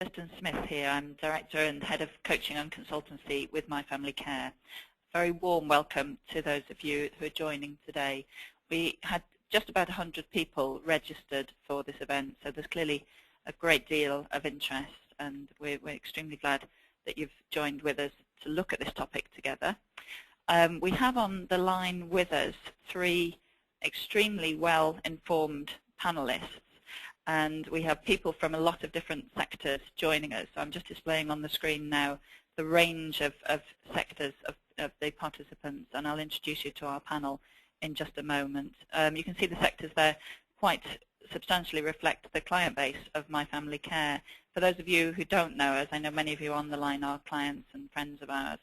Kirsten Smith here. I'm Director and Head of Coaching and Consultancy with My Family Care. Very warm welcome to those of you who are joining today. We had just about 100 people registered for this event, so there's clearly a great deal of interest, and we're extremely glad that you've joined with us to look at this topic together. We have on the line with us three extremely well-informed panelists, and we have people from a lot of different sectors joining us. So I'm just displaying on the screen now the range of sectors of the participants, and I'll introduce you to our panel in just a moment. You can see the sectors there quite substantially reflect the client base of My Family Care. For those of you who don't know us, I know many of you on the line are clients and friends of ours.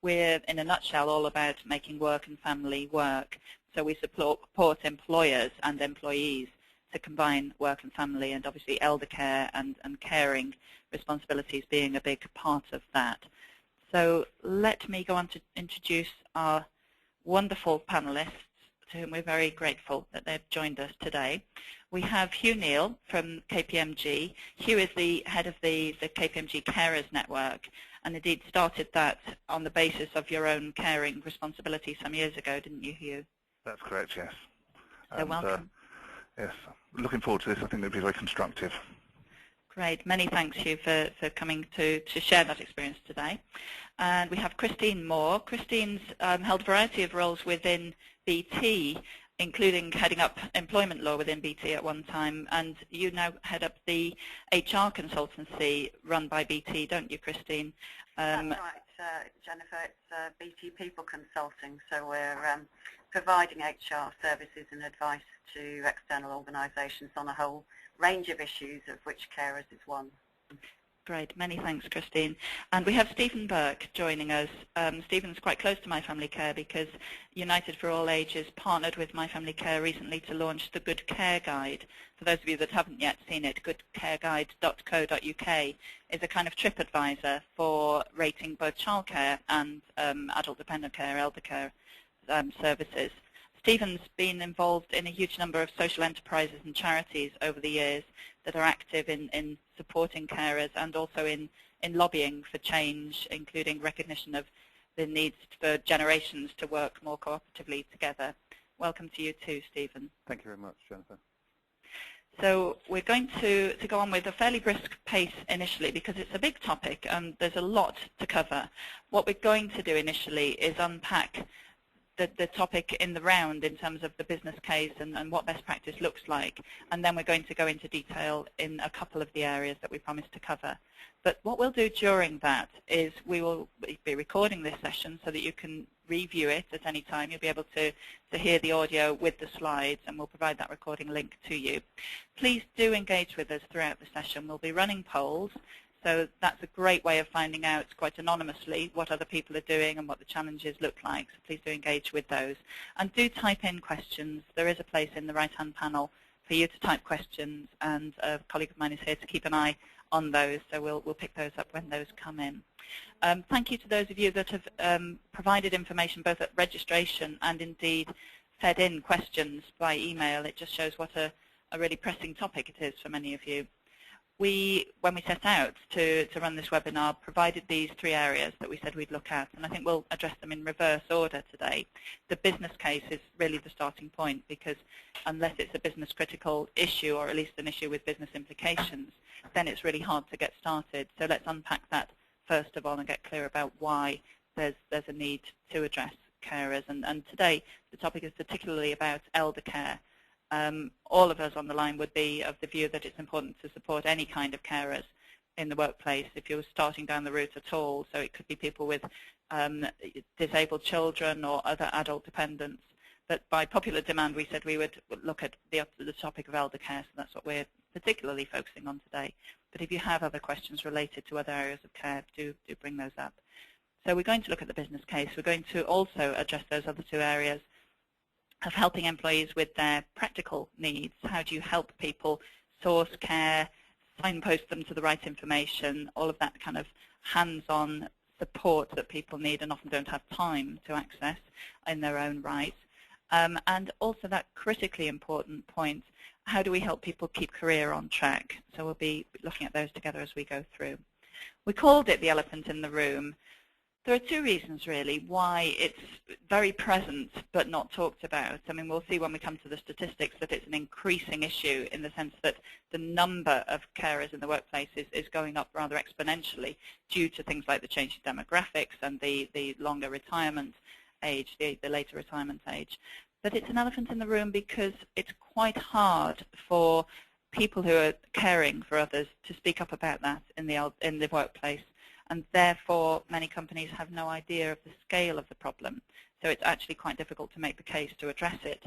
We're, in a nutshell, all about making work and family work. So we support employers and employees to combine work and family, and obviously eldercare and caring responsibilities being a big part of that. So let me go on to introduce our wonderful panelists, to whom we're very grateful that they've joined us today. We have Hugh Neal from KPMG. Hugh is the head of the KPMG Carers Network, and indeed started that on the basis of your own caring responsibility some years ago, didn't you, Hugh? That's correct, yes. So welcome. Yes, looking forward to this. I think it'll be very constructive. Great. Many thanks, Hugh, for coming to share that experience today. And we have Christine Moore. Christine's held a variety of roles within BT, including heading up employment law within BT at one time, and you now head up the HR consultancy run by BT, don't you, Christine? That's right, Jennifer. It's BT People Consulting, so we're providing HR services and advice to external organisations on a whole range of issues, of which carers is one. Great. Many thanks, Christine. And we have Stephen Burke joining us. Stephen's quite close to My Family Care because United for All Ages partnered with My Family Care recently to launch the Good Care Guide. For those of you that haven't yet seen it, goodcareguide.co.uk is a kind of trip advisor for rating both childcare and adult dependent care, eldercare services. Stephen's been involved in a huge number of social enterprises and charities over the years that are active in supporting carers and also in lobbying for change, including recognition of the needs for generations to work more cooperatively together. Welcome to you too, Stephen. Thank you very much, Jennifer. So we're going to go on with a fairly brisk pace initially because it's a big topic and there's a lot to cover. What we're going to do initially is unpack the topic in the round in terms of the business case and what best practice looks like, and then we're going to go into detail in a couple of the areas that we promised to cover. But what we'll do during that is we will be recording this session so that you can review it at any time. You'll be able to hear the audio with the slides, and we'll provide that recording link to you. Please do engage with us throughout the session. We'll be running polls. So that's a great way of finding out quite anonymously what other people are doing and what the challenges look like. So please do engage with those. And do type in questions. There is a place in the right-hand panel for you to type questions, and a colleague of mine is here to keep an eye on those, so we'll pick those up when those come in. Thank you to those of you that have provided information both at registration and indeed fed in questions by email. It just shows what a really pressing topic it is for many of you. When we set out to run this webinar, provided these three areas that we said we'd look at, and I think we'll address them in reverse order today. The business case is really the starting point, because unless it's a business critical issue, or at least an issue with business implications, then it's really hard to get started. So let's unpack that first of all and get clear about why there's a need to address carers. And today the topic is particularly about elder care. All of us on the line would be of the view that it's important to support any kind of carers in the workplace if you're starting down the route at all. So it could be people with disabled children or other adult dependents. But by popular demand, we said we would look at the topic of elder care, so that's what we're particularly focusing on today. But if you have other questions related to other areas of care, do bring those up. So we're going to look at the business case. We're going to also address those other two areas of helping employees with their practical needs. How do you help people source care, signpost them to the right information, all of that kind of hands-on support that people need and often don't have time to access in their own right. And also that critically important point, how do we help people keep career on track? So we'll be looking at those together as we go through. We called it the elephant in the room. There are two reasons, really, why it's very present but not talked about. I mean, we'll see when we come to the statistics that it's an increasing issue in the sense that the number of carers in the workplace is going up rather exponentially due to things like the changing demographics and the longer retirement age, the later retirement age. But it's an elephant in the room because it's quite hard for people who are caring for others to speak up about that in the workplace. And therefore, many companies have no idea of the scale of the problem. So it's actually quite difficult to make the case to address it.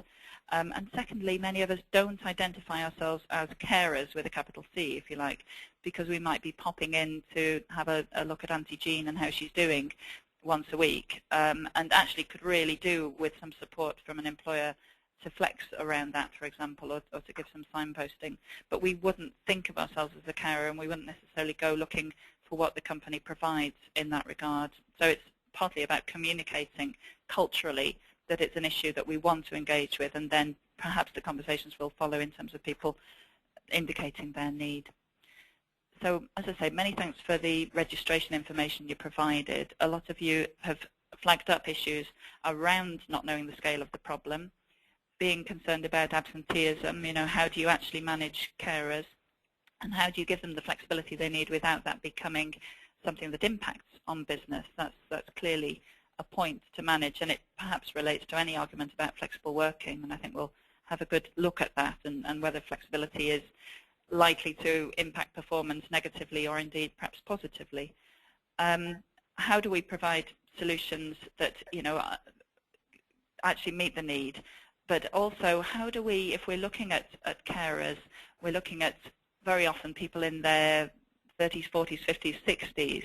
And secondly, many of us don't identify ourselves as carers with a capital C, if you like, because we might be popping in to have a look at Auntie Jean and how she's doing once a week, and actually could really do with some support from an employer to flex around that, for example, or to give some signposting. But we wouldn't think of ourselves as a carer, and we wouldn't necessarily go looking for what the company provides in that regard. So it's partly about communicating culturally that it's an issue that we want to engage with, and then perhaps the conversations will follow in terms of people indicating their need. So, as I say, many thanks for the registration information you provided. A lot of you have flagged up issues around not knowing the scale of the problem, being concerned about absenteeism, how do you actually manage carers, and how do you give them the flexibility they need without that becoming something that impacts on business? That's clearly a point to manage, and it perhaps relates to any argument about flexible working, and I think we'll have a good look at that and whether flexibility is likely to impact performance negatively or indeed perhaps positively. How do we provide solutions that actually meet the need? But also, how do we, if we're looking at carers, we're looking at very often people in their 30s, 40s, 50s, 60s.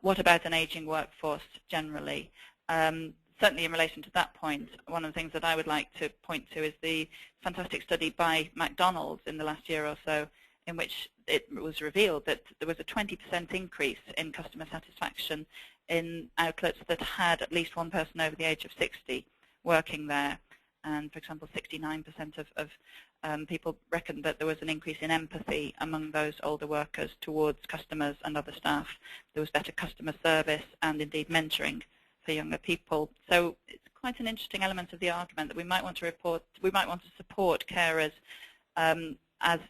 What about an aging workforce generally? Certainly in relation to that point, one of the things that I would like to point to is the fantastic study by McDonald's in the last year or so, in which it was revealed that there was a 20% increase in customer satisfaction in outlets that had at least one person over the age of 60 working there. And, for example, 69% of people reckoned that there was an increase in empathy among those older workers towards customers and other staff. There was better customer service and, indeed, mentoring for younger people. So it's quite an interesting element of the argument that we might want to support carers as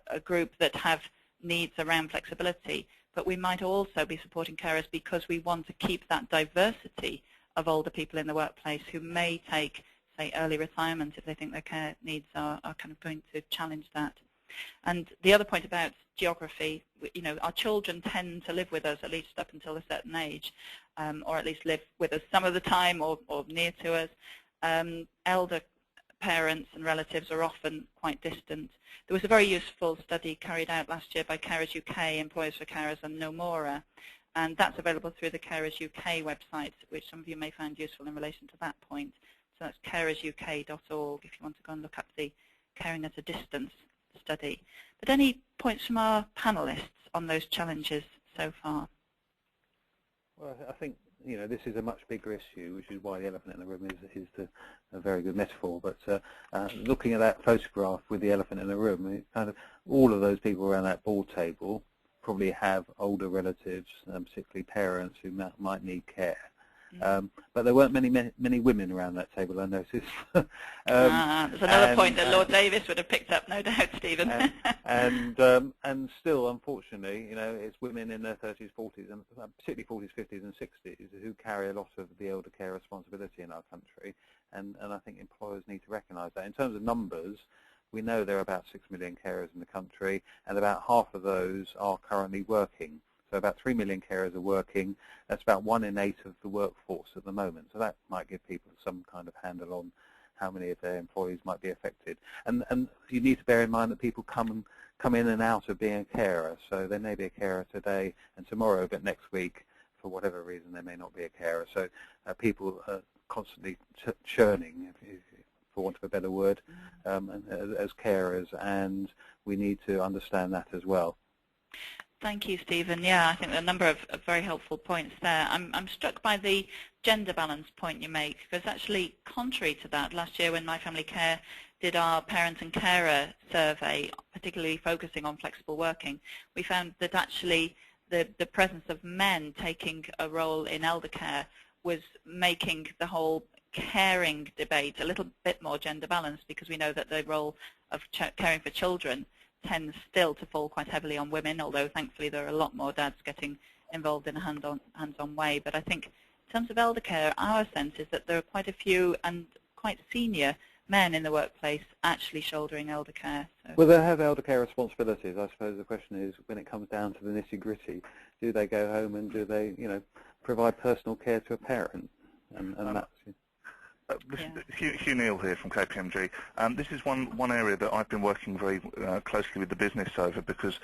a group that have needs around flexibility, but we might also be supporting carers because we want to keep that diversity of older people in the workplace who may take, say, early retirement if they think their care needs are kind of going to challenge that. And the other point about geography, our children tend to live with us at least up until a certain age, or at least live with us some of the time or near to us. Elder parents and relatives are often quite distant. There was a very useful study carried out last year by Carers UK, Employers for Carers and Nomura, and that's available through the Carers UK website, which some of you may find useful in relation to that point. So that's carersuk.org if you want to go and look up the Caring at a Distance study. But any points from our panelists on those challenges so far? Well, I think this is a much bigger issue, which is why the elephant in the room is a very good metaphor. But looking at that photograph with the elephant in the room, kind of all of those people around that board table probably have older relatives, particularly parents who might need care. But there weren't many women around that table, I noticed. There's another point that Lord Davis would have picked up, no doubt, Stephen. and still, unfortunately, it's women in their 30s, 40s, and particularly 40s, 50s, and 60s who carry a lot of the elder care responsibility in our country. And I think employers need to recognise that. In terms of numbers, we know there are about 6 million carers in the country, and about half of those are currently working. So about 3 million carers are working. That's about 1 in 8 of the workforce at the moment. So that might give people some kind of handle on how many of their employees might be affected. And you need to bear in mind that people come in and out of being a carer. So they may be a carer today and tomorrow, but next week, for whatever reason, they may not be a carer. So people are constantly churning, for want of a better word, as carers, and we need to understand that as well. Thank you, Stephen. Yeah, I think there are a number of very helpful points there. I'm struck by the gender balance point you make, because actually, contrary to that, last year when My Family Care did our parent and carer survey, particularly focusing on flexible working, we found that actually the presence of men taking a role in elder care was making the whole caring debate a little bit more gender balanced, because we know that the role of caring for children tends still to fall quite heavily on women, although thankfully there are a lot more dads getting involved in a hands-on way. But I think in terms of elder care, our sense is that there are quite a few and quite senior men in the workplace actually shouldering elder care. So. Well, they have elder care responsibilities. I suppose the question is, when it comes down to the nitty-gritty, do they go home and do they, provide personal care to a parent? And that's... Hugh Neal here from KPMG. This is one area that I've been working very closely with the business over, because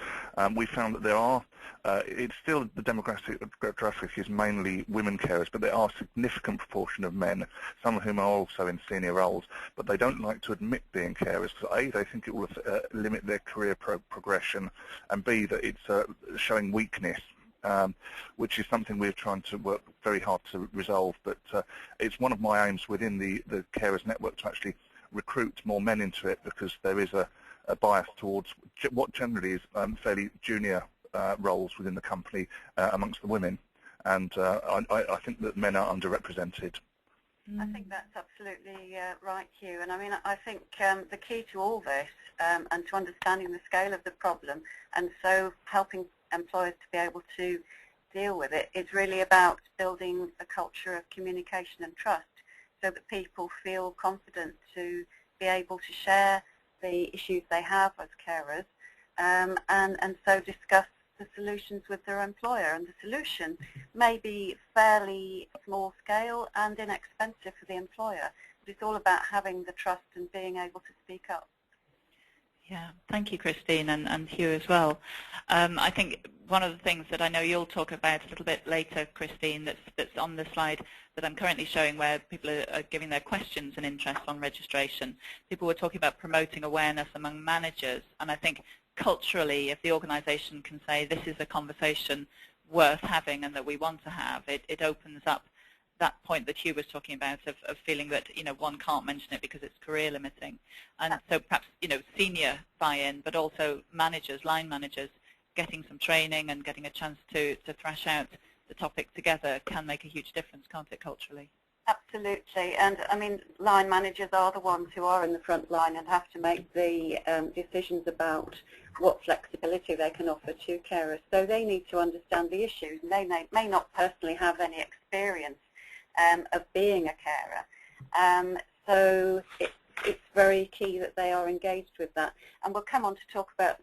we found that there are, it's still the demographic is mainly women carers, but there are a significant proportion of men, some of whom are also in senior roles, but they don't like to admit being carers, because A, they think it will limit their career progression, and B, that it's showing weakness. Which is something we're trying to work very hard to resolve. But it's one of my aims within the carers network to actually recruit more men into it, because there is a bias towards what generally is fairly junior roles within the company amongst the women. And I think that men are underrepresented. I think that's absolutely right, Hugh. And I mean, I think the key to all this and to understanding the scale of the problem, and so helping employers to be able to deal with it, is really about building a culture of communication and trust, so that people feel confident to be able to share the issues they have as carers, and so discuss the solutions with their employer. And the solution may be fairly small scale and inexpensive for the employer, but it's all about having the trust and being able to speak up. Yeah, thank you, Christine, and Hugh as well. I think one of the things that I know you'll talk about a little bit later, Christine, that's on the slide that I'm currently showing, where people are giving their questions and interest on registration. People were talking about promoting awareness among managers, and I think culturally, if the organisation can say this is a conversation worth having and that we want to have, it opens up that point that Hugh was talking about of feeling that one can't mention it because it's career limiting. And so perhaps senior buy-in, but also managers, line managers, getting some training and getting a chance to thrash out the topic together can make a huge difference, can't it, culturally? Absolutely. And I mean, line managers are the ones who are in the front line and have to make the decisions about what flexibility they can offer to carers. So they need to understand the issues, and they may not personally have any experience of being a carer. So it's very key that they are engaged with that. And we'll come on to talk about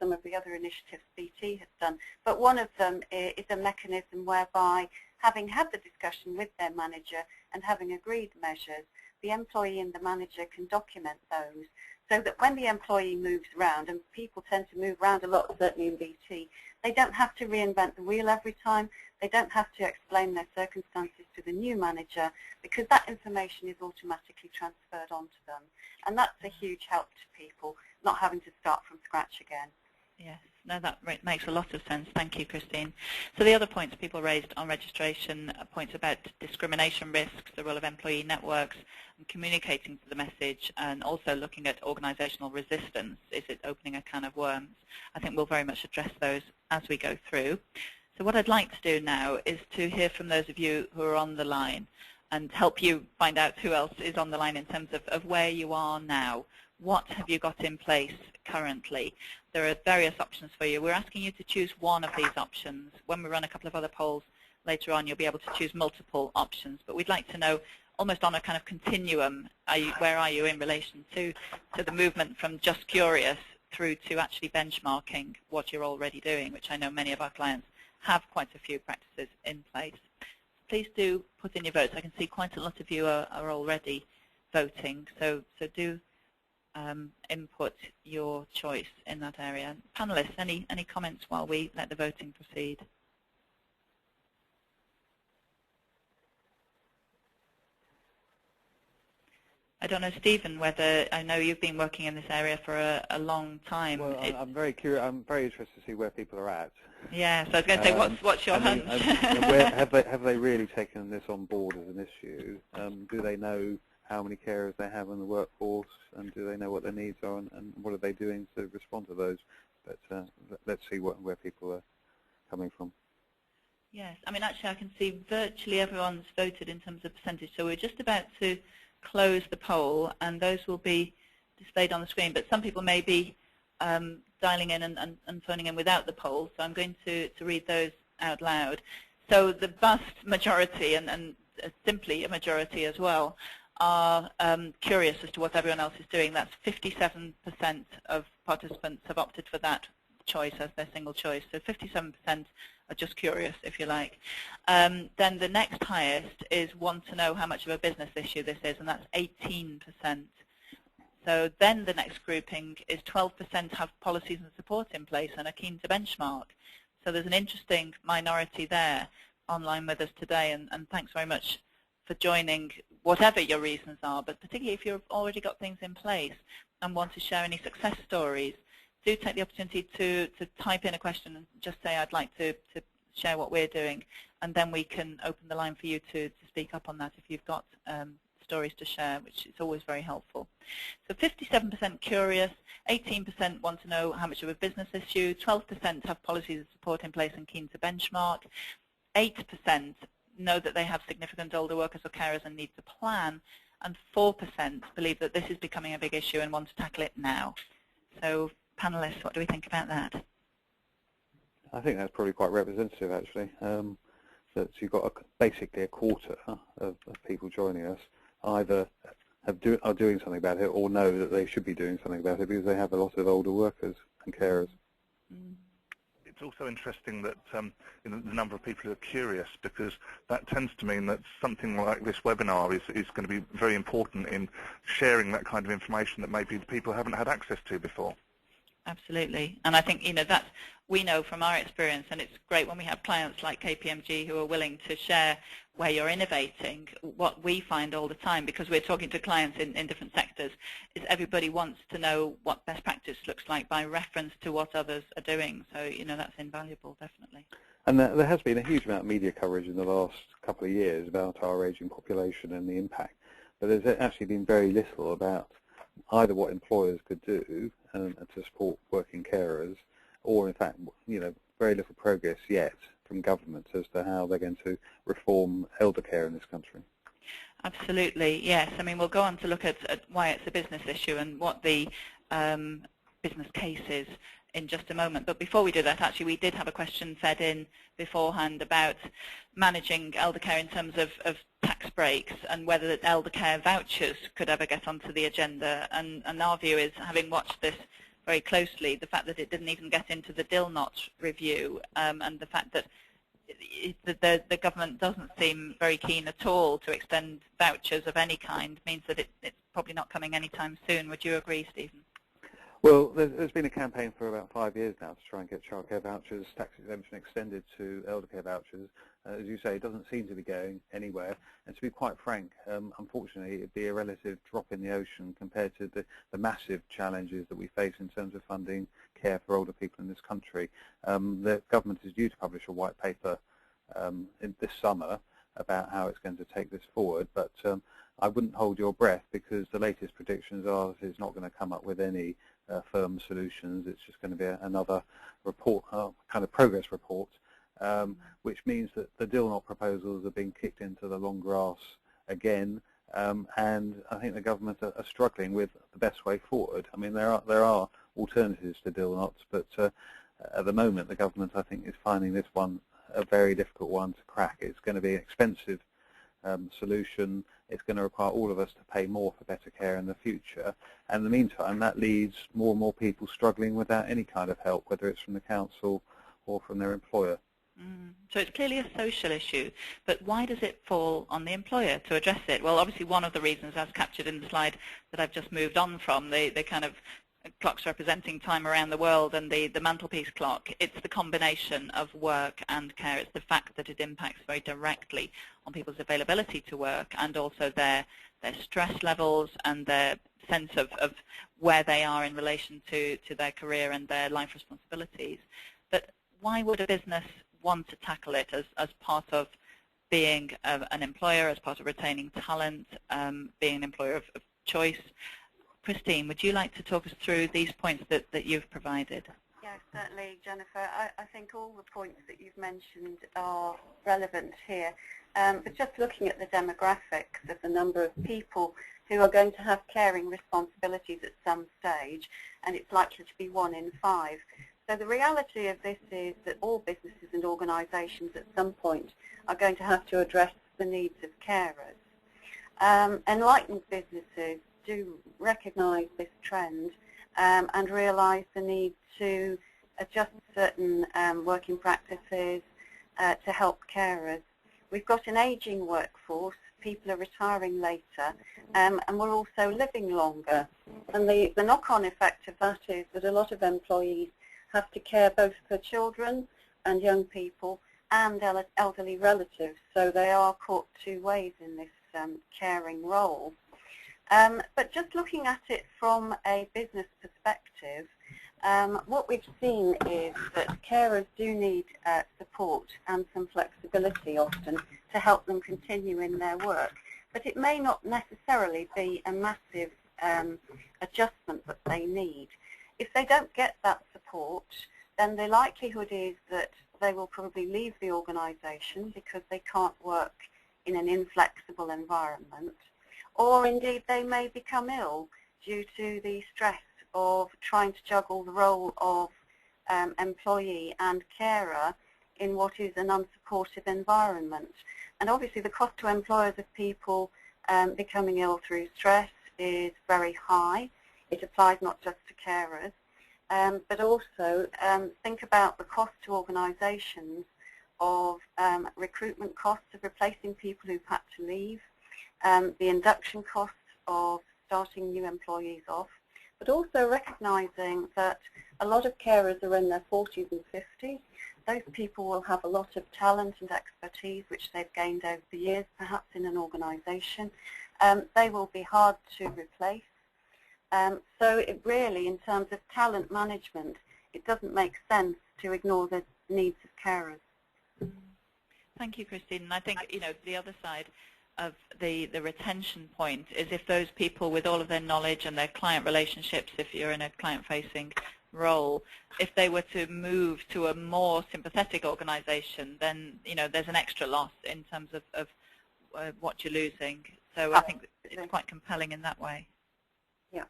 some of the other initiatives BT has done. But one of them is a mechanism whereby, having had the discussion with their manager and having agreed measures, the employee and the manager can document those, so that when the employee moves around, and people tend to move around a lot, certainly in BT, they don't have to reinvent the wheel every time. They don't have to explain their circumstances to the new manager, because that information is automatically transferred onto them. And that's a huge help to people, not having to start from scratch again. Yes, no, that makes a lot of sense. Thank you, Christine. So the other points people raised on registration, points about discrimination risks, the role of employee networks, and communicating the message, and also looking at organisational resistance. Is it opening a can of worms? I think we'll very much address those as we go through. So what I'd like to do now is to hear from those of you who are on the line and help you find out who else is on the line in terms of where you are now. What have you got in place currently? There are various options for you. We're asking you to choose one of these options. When we run a couple of other polls later on, you'll be able to choose multiple options. But we'd like to know, almost on a kind of continuum, where are you in relation to the movement from just curious through to actually benchmarking what you're already doing, which I know many of our clients have quite a few practices in place. Please do put in your votes. I can see quite a lot of you are already voting, so do input your choice in that area. Panelists, any comments while we let the voting proceed? I don't know, Stephen, whether, I know you've been working in this area for a long time. Well, I'm very curious. I'm very interested to see where people are at. Yeah, so I was going to say, what's your hunch? And where have they really taken this on board as an issue? Do they know how many carers they have in the workforce, and do they know what their needs are, and what are they doing to respond to those. But let's see where people are coming from. Yes, I mean, actually I can see virtually everyone's voted in terms of percentage, so we're just about to close the poll, and those will be displayed on the screen, but some people may be dialing in and phoning in without the poll, so I'm going to read those out loud. So the vast majority, and simply a majority as well, are curious as to what everyone else is doing. That's 57% of participants have opted for that choice as their single choice. So 57% are just curious, if you like. Then the next highest is want to know how much of a business issue this is, and that's 18%. So then the next grouping is 12% have policies and support in place and are keen to benchmark. So there's an interesting minority there online with us today, and thanks very much for joining, whatever your reasons are, but particularly if you've already got things in place and want to share any success stories, do take the opportunity to type in a question and just say, I'd like to share what we're doing, and then we can open the line for you to speak up on that if you've got stories to share, which is always very helpful. So 57% curious, 18% want to know how much of a business issue, 12% have policies and support in place and keen to benchmark, 8% know that they have significant older workers or carers and need to plan, and 4% believe that this is becoming a big issue and want to tackle it now. So panelists, what do we think about that? I think that's probably quite representative, actually. That you've got basically a quarter of people joining us either are doing something about it or know that they should be doing something about it because they have a lot of older workers and carers. It's also interesting that the number of people who are curious, because that tends to mean that something like this webinar is going to be very important in sharing that kind of information that maybe people haven't had access to before. Absolutely, and I think that we know from our experience, and it's great when we have clients like KPMG who are willing to share where you're innovating. What we find all the time, because we're talking to clients in different sectors, is everybody wants to know what best practice looks like by reference to what others are doing. So that's invaluable, definitely. And there has been a huge amount of media coverage in the last couple of years about our ageing population and the impact, but there's actually been very little about either what employers could do to support working carers, or in fact, very little progress yet from government as to how they're going to reform elder care in this country. Absolutely, yes. I mean, we'll go on to look at why it's a business issue and what the business case is in just a moment. But before we do that, actually, we did have a question fed in beforehand about managing elder care in terms of tax breaks and whether the elder care vouchers could ever get onto the agenda. And our view is, having watched this very closely, the fact that it didn't even get into the DILNOT review, and the fact that the government doesn't seem very keen at all to extend vouchers of any kind means that it's probably not coming anytime soon. Would you agree, Stephen? Well, there's been a campaign for about 5 years now to try and get childcare vouchers, tax exemption extended to elder care vouchers. As you say, it doesn't seem to be going anywhere. And to be quite frank, unfortunately, it'd be a relative drop in the ocean compared to the massive challenges that we face in terms of funding care for older people in this country. The government is due to publish a white paper this summer about how it's going to take this forward, but I wouldn't hold your breath, because the latest predictions are that it's not going to come up with any firm solutions. It's just going to be another report, kind of progress report, which means that the DILNOT proposals are being kicked into the long grass again, and I think the government are struggling with the best way forward. I mean, there are alternatives to DILNOT, but at the moment the government, I think, is finding this one a very difficult one to crack. It's going to be an expensive solution. It's going to require all of us to pay more for better care in the future. And in the meantime, that leaves more and more people struggling without any kind of help, whether it's from the council or from their employer. So it's clearly a social issue, but why does it fall on the employer to address it? Well, obviously one of the reasons, as captured in the slide that I've just moved on from, the kind of clocks representing time around the world and the mantelpiece clock, it's the combination of work and care. It's the fact that it impacts very directly on people's availability to work and also their stress levels and their sense of where they are in relation to their career and their life responsibilities. But why would a business want to tackle it as part of being an employer as part of retaining talent, being an employer of choice. Christine, would you like to talk us through these points that you've provided? Yes, certainly, Jennifer. I think all the points that you've mentioned are relevant here. But just looking at the demographics of the number of people who are going to have caring responsibilities at some stage, and it's likely to be 1 in 5. So the reality of this is that all businesses and organisations at some point are going to have to address the needs of carers. Enlightened businesses do recognise this trend and realise the need to adjust certain working practices to help carers. We've got an ageing workforce, people are retiring later, and we're also living longer. And the knock-on effect of that is that a lot of employees have to care both for children and young people and elderly relatives, so they are caught 2 ways in this caring role. But just looking at it from a business perspective, what we've seen is that carers do need support and some flexibility often to help them continue in their work. But it may not necessarily be a massive adjustment that they need. If they don't get that support, then the likelihood is that they will probably leave the organisation because they can't work in an inflexible environment, or indeed they may become ill due to the stress of trying to juggle the role of employee and carer in what is an unsupportive environment. And obviously the cost to employers of people becoming ill through stress is very high. It applies not just to carers, but also think about the cost to organisations of recruitment costs of replacing people who've had to leave, the induction costs of starting new employees off, but also recognising that a lot of carers are in their 40s and 50s. Those people will have a lot of talent and expertise which they've gained over the years, perhaps in an organisation. They will be hard to replace. So it really, in terms of talent management, it doesn't make sense to ignore the needs of carers. Thank you, Christine. And I think, the other side of the retention point is if those people with all of their knowledge and their client relationships, if you're in a client-facing role, if they were to move to a more sympathetic organisation, then, there's an extra loss in terms of what you're losing. So I think it's quite compelling in that way. Yeah.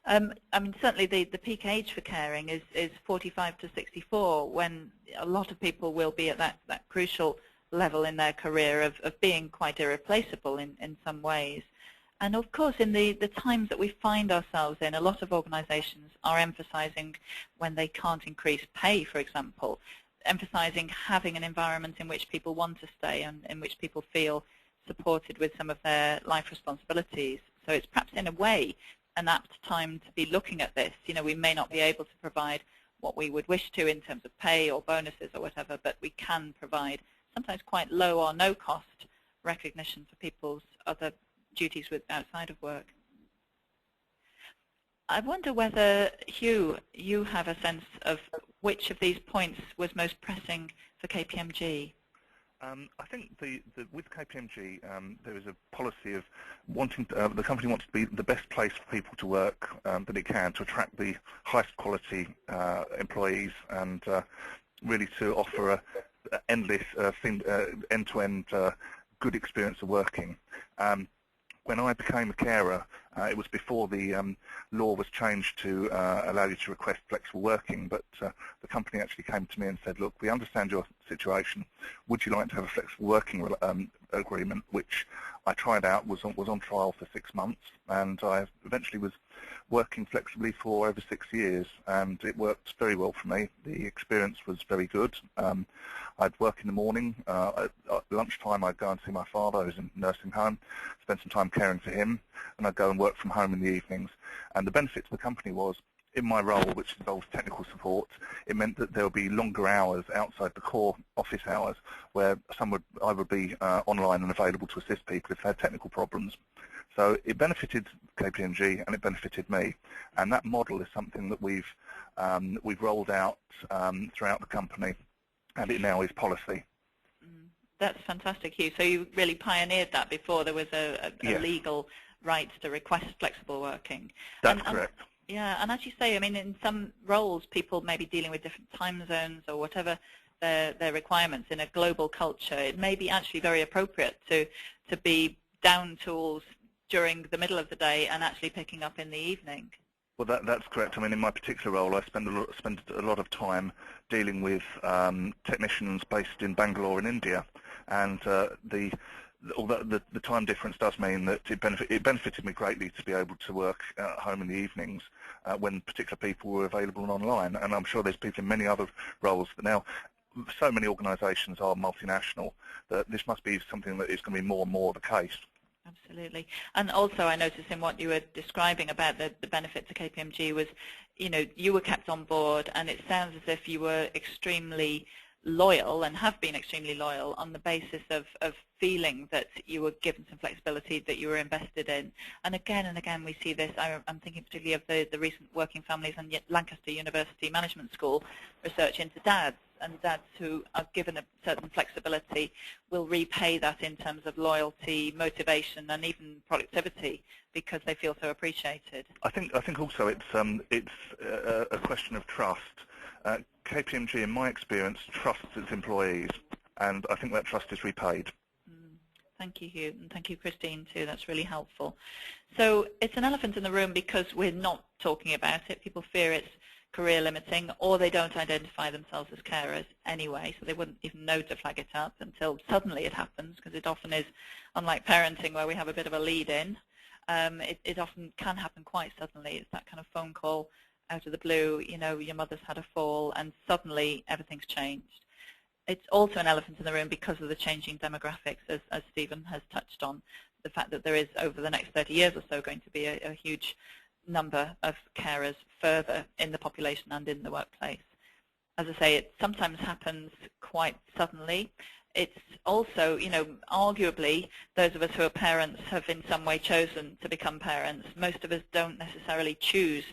I mean, certainly the peak age for caring is 45 to 64, when a lot of people will be at that crucial level in their career of being quite irreplaceable in some ways. And of course, in the times that we find ourselves in, a lot of organizations are emphasizing when they can't increase pay, for example, emphasizing having an environment in which people want to stay and in which people feel supported with some of their life responsibilities. So it's perhaps in a way an apt time to be looking at this. We may not be able to provide what we would wish to in terms of pay or bonuses or whatever, but we can provide sometimes quite low or no cost recognition for people's other duties outside of work. I wonder whether, Hugh, you have a sense of which of these points was most pressing for KPMG. I think with KPMG, there is a policy of wanting the company wants to be the best place for people to work that it can, to attract the highest quality employees, and really to offer a endless, end-to-end good experience of working. When I became a carer, it was before the law was changed to allow you to request flexible working, but the company actually came to me and said, look, we understand your situation. Would you like to have a flexible working agreement, which I tried out, was on trial for 6 months, and I eventually was working flexibly for over 6 years, and it worked very well for me. The experience was very good. I'd work in the morning. At lunchtime, I'd go and see my father, who's in a nursing home, spend some time caring for him, and I'd go and work from home in the evenings. And the benefit to the company was, in my role, which involves technical support, it meant that there would be longer hours outside the core office hours, where I would be online and available to assist people if they had technical problems. So it benefited KPMG and it benefited me, and that model is something that we've rolled out throughout the company, and it now is policy. That's fantastic, Hugh. So you really pioneered that before there was a Yes. legal right to request flexible working. That's correct. Yeah, and as you say, I mean, in some roles, people may be dealing with different time zones or whatever their requirements in a global culture. It may be actually very appropriate to be down tools during the middle of the day and actually picking up in the evening. Well, that's correct. I mean, in my particular role, I spend a lot of time dealing with technicians based in Bangalore in India, and although the time difference does mean that it benefited me greatly to be able to work at home in the evenings when particular people were available and online. And I'm sure there's people in many other roles. But now, so many organisations are multinational that this must be something that is going to be more and more the case. Absolutely. And also I noticed in what you were describing about the benefit to KPMG was, you know, you were kept on board, and it sounds as if you were extremely loyal and have been extremely loyal on the basis of feeling that you were given some flexibility, that you were invested in. And again we see this. I'm thinking particularly of the recent Working Families and Lancaster University Management School research into dads, and dads who are given a certain flexibility will repay that in terms of loyalty, motivation, and even productivity because they feel so appreciated. I think also it's a question of trust. KPMG, in my experience, trusts its employees, and I think that trust is repaid. Thank you, Hugh, and thank you, Christine, too. That's really helpful. So it's an elephant in the room because we're not talking about it. People fear it's career limiting, or they don't identify themselves as carers anyway, so they wouldn't even know to flag it up until suddenly it happens, because it often is, unlike parenting where we have a bit of a lead-in, it often can happen quite suddenly. It's that kind of phone call out of the blue, you know, your mother's had a fall, and suddenly everything's changed. It's also an elephant in the room because of the changing demographics, as Stephen has touched on, the fact that there is, over the next 30 years or so, going to be a huge number of carers further in the population and in the workplace. As I say, it sometimes happens quite suddenly. It's also, you know, arguably, those of us who are parents have in some way chosen to become parents. Most of us don't necessarily choose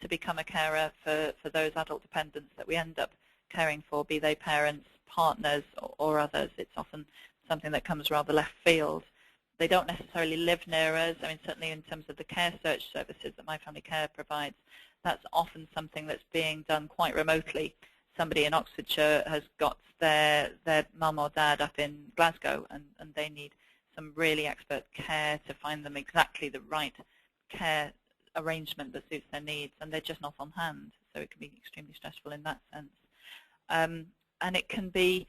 to become a carer for those adult dependents that we end up caring for, be they parents, partners, or others. It's often something that comes rather left field. They don't necessarily live near us. I mean, certainly in terms of the care search services that My Family Care provides, that's often something that's being done quite remotely. Somebody in Oxfordshire has got their mum or dad up in Glasgow, and they need some really expert care to find them exactly the right care arrangement that suits their needs, and they're just not on hand, so it can be extremely stressful in that sense. And it can be,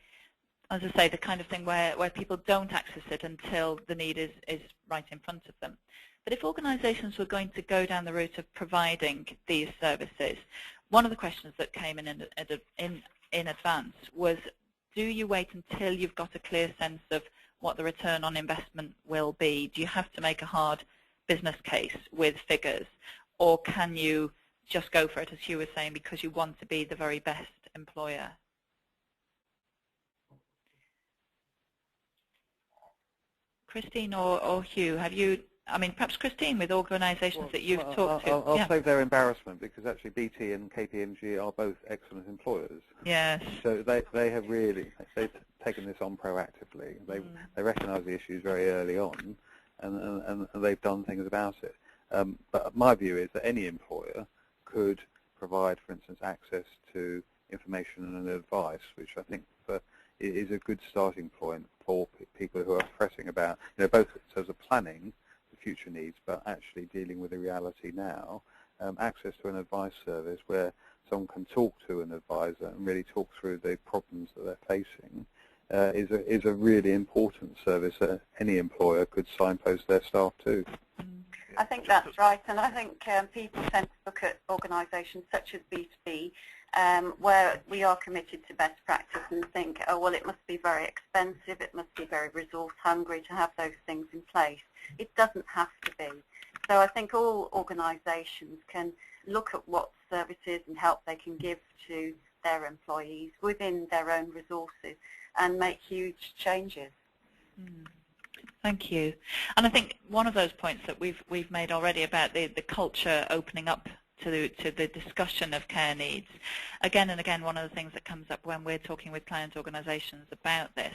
as I say, the kind of thing where people don't access it until the need is right in front of them. But if organisations were going to go down the route of providing these services, one of the questions that came in advance was, do you wait until you've got a clear sense of what the return on investment will be? Do you have to make a hard business case with figures, or can you just go for it, as Hugh was saying, because you want to be the very best employer? Christine or Hugh, have you, I mean, perhaps Christine, with organisations that you've talked to. I'll save their embarrassment, because actually BT and KPMG are both excellent employers. Yes. So they have really, they've taken this on proactively. They recognise the issues very early on, and they've done things about it. But my view is that any employer could provide, for instance, access to information and advice, which I think is a good starting point for people who are fretting about, you know, both in terms of planning the future needs, but actually dealing with the reality now. Access to an advice service where someone can talk to an advisor and really talk through the problems that they're facing is a really important service that any employer could signpost their staff to. I think that's right, and I think people tend to look at organisations such as B2B, where we are committed to best practice, and think, oh, well, it must be very expensive, it must be very resource hungry to have those things in place. It doesn't have to be. So I think all organisations can look at what services and help they can give to their employees within their own resources and make huge changes. Thank you. And I think one of those points that we've made already about the culture opening up to the discussion of care needs. Again and again, one of the things that comes up when we're talking with client organisations about this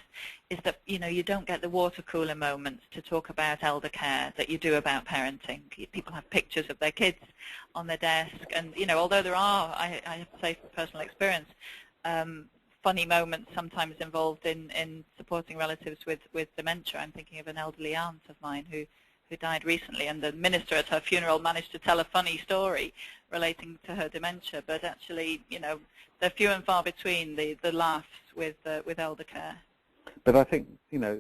is that, you know, you don't get the water cooler moments to talk about elder care that you do about parenting. People have pictures of their kids on their desk, and, you know, although there are, I have to say from personal experience, funny moments sometimes involved in supporting relatives with dementia. I'm thinking of an elderly aunt of mine who died recently, and the minister at her funeral managed to tell a funny story relating to her dementia, but actually, you know, they're few and far between, the laughs with elder care. But I think, you know,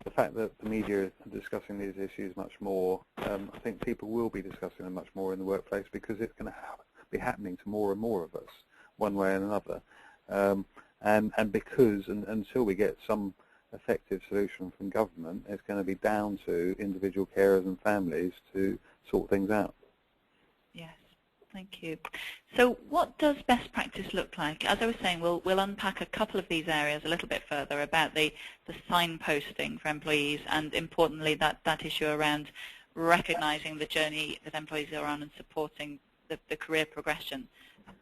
the fact that the media are discussing these issues much more, I think people will be discussing them much more in the workplace, because it's going to be happening to more and more of us, one way or another. And because until we get some effective solution from government, it's going to be down to individual carers and families to sort things out. Yes, thank you. So what does best practice look like? As I was saying, we'll unpack a couple of these areas a little bit further about the signposting for employees, and importantly that issue around recognising the journey that employees are on and supporting the career progression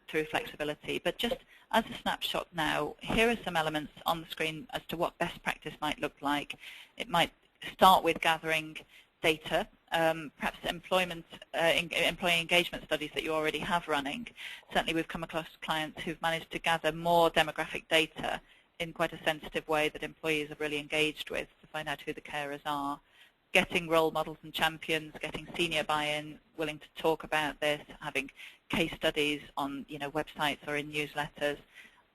through flexibility. But just as a snapshot now, here are some elements on the screen as to what best practice might look like. It might start with gathering data, perhaps employee engagement studies that you already have running. Certainly we've come across clients who've managed to gather more demographic data in quite a sensitive way that employees have really engaged with to find out who the carers are. Getting role models and champions, getting senior buy-in, willing to talk about this, having case studies on, you know, websites or in newsletters.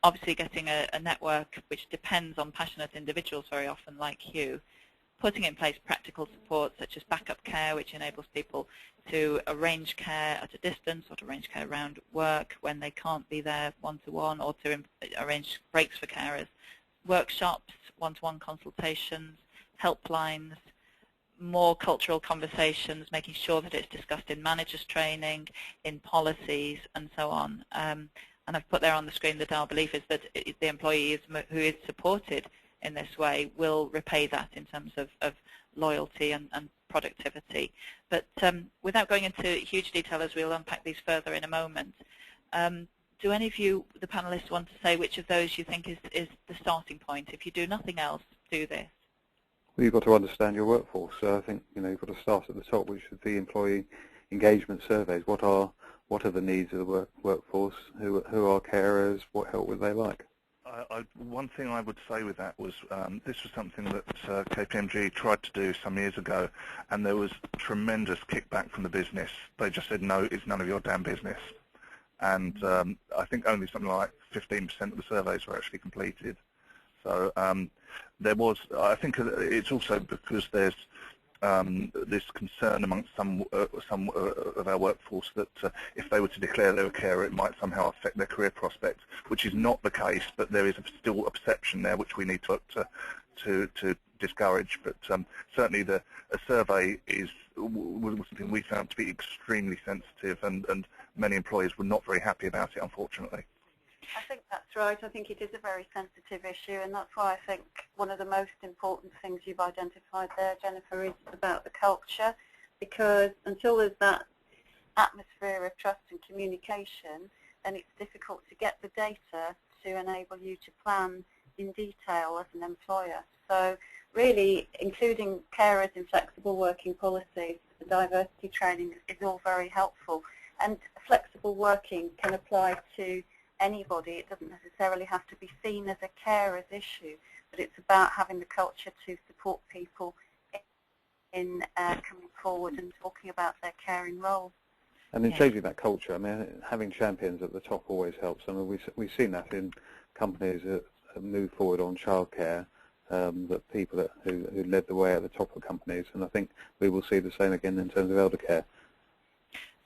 Obviously getting a network which depends on passionate individuals very often like you. Putting in place practical support such as backup care, which enables people to arrange care at a distance or to arrange care around work when they can't be there one-to-one, or to arrange breaks for carers. Workshops, one-to-one consultations, helplines, more cultural conversations, making sure that it's discussed in managers training, in policies, and so on. And I've put there on the screen that our belief is that the employee who is supported in this way will repay that in terms of loyalty and productivity. But without going into huge detail, as we'll unpack these further in a moment, do any of you, the panelists, want to say which of those you think is the starting point? If you do nothing else, do this. Well, you've got to understand your workforce. So I think, you know, you've got to start at the top, which is the employee engagement surveys. What are the needs of the workforce? Who are carers? What help would they like? One thing I would say with that was this was something that KPMG tried to do some years ago, and there was tremendous kickback from the business. They just said, no, it's none of your damn business. And I think only something like 15% of the surveys were actually completed. So there was, I think it's also because there's this concern amongst some of our workforce that if they were to declare they were a carer, it might somehow affect their career prospects, which is not the case, but there is still a perception there which we need to discourage. But certainly a survey was something we found to be extremely sensitive, and many employers were not very happy about it, unfortunately. I think that's right. I think it is a very sensitive issue, and that's why I think one of the most important things you've identified there, Jennifer, is about the culture, because until there's that atmosphere of trust and communication, then it's difficult to get the data to enable you to plan in detail as an employer. So really, including carers in flexible working policies, the diversity training is all very helpful. And flexible working can apply to anybody. It doesn't necessarily have to be seen as a carer's issue, but it's about having the culture to support people in coming forward and talking about their caring role. And in changing that culture, I mean, having champions at the top always helps. I mean, we've seen that in companies that have moved forward on childcare, that people who led the way at the top of companies, and I think we will see the same again in terms of eldercare.